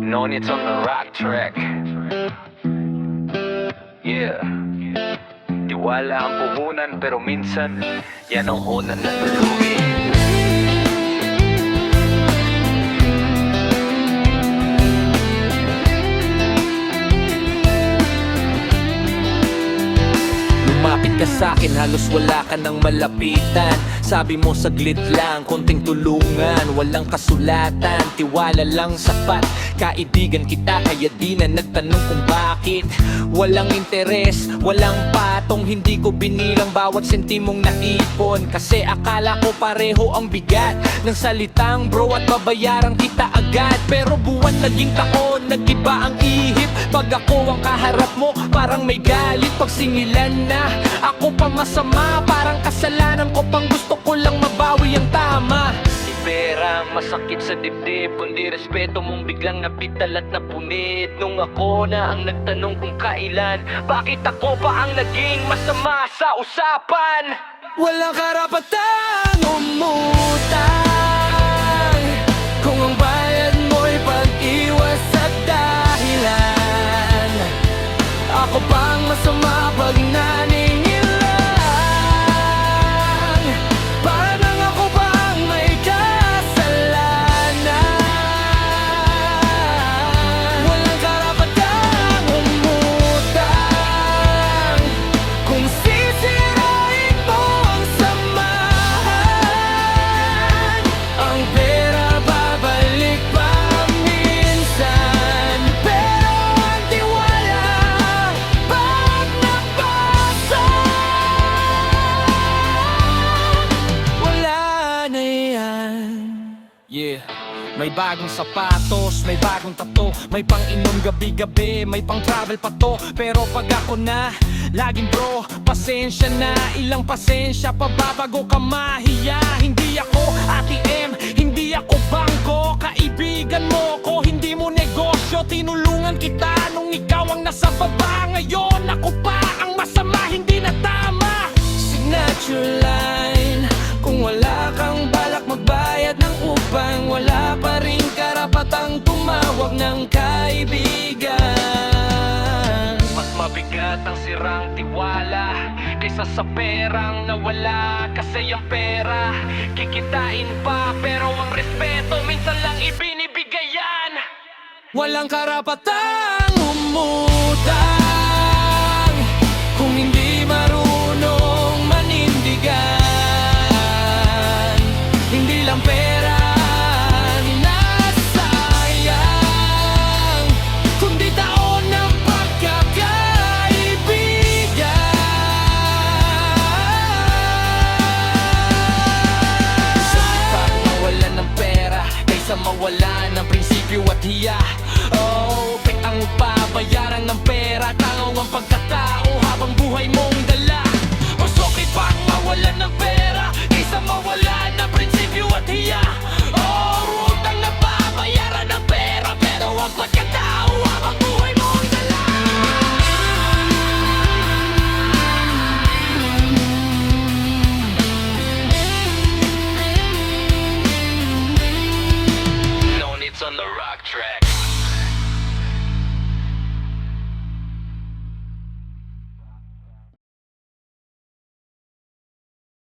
Nonits on the rock track. Yeah. Tiwala ang puhunan pero minsan yan ang hunan na tulugi. Lumapit ka sa'kin, halos wala ka nang malapitan. Sabi mo saglit lang, konting tulungan, walang kasulatan, tiwala lang sapat. Kaibigan kita kaya di na nagtanong kung bakit. Walang interes, walang patong, hindi ko binilang bawat sentimong naipon. Kasi akala ko pareho ang bigat ng salitang bro at babayaran kita agad. Pero buwan naging taon, nag-iba ang ihip. Pag ako ang kaharap mo, parang may galit. Pag singilan na, ako pa masama. Parang kasalanan ko pang gusto ko lang mabawi ang tama. Di pera masakit sa dibdib, kundi respeto mong biglang napital at napunit. Nung ako na ang nagtanong kung kailan, bakit ako pa ang naging masama sa usapan? Walang karapatang umutang kung ang bayad mo'y pag-iwas at dahilan. Ako pang masama pag naningilan. Parang ako pang may kasalanan. Walang karapatang umutang kung sisirain mo ang samahan. Ang pera babalik pa minsan, pero ang tiwala pag napasok, wala na yan. Yeah. May bagong sapatos, may bagong tato, may pang-inom gabi-gabi, may pang-travel pa to. Pero pag ako na, laging bro, pasensya na. Ilang pasensya pa ba bago ka mahiya? Hindi ako ATM, hindi ako bangko. Kaibigan mo ko, hindi mo negosyo. Tinulungan kita nung ikaw ang nasa baba. Ngayon ako pa ang masama, hindi na tama. Signature line, kung wala kang balak magbayad ng upang, wala pa rin karapatang tumawag ng kaibigan. Mas mabigat ang sirang tiwala kaysa sa perang nawala. Kasi ang pera kikitain pa, pero ang respeto minsan lang ibinibigay yan. Walang karapatang umutang kung hindi marunong manindigan. Hindi lang pera ninasayang, kundi taon ng pagkakaibigan. Sa mawalan ng pera kaysa mawalan ng prinsipyo at hiya.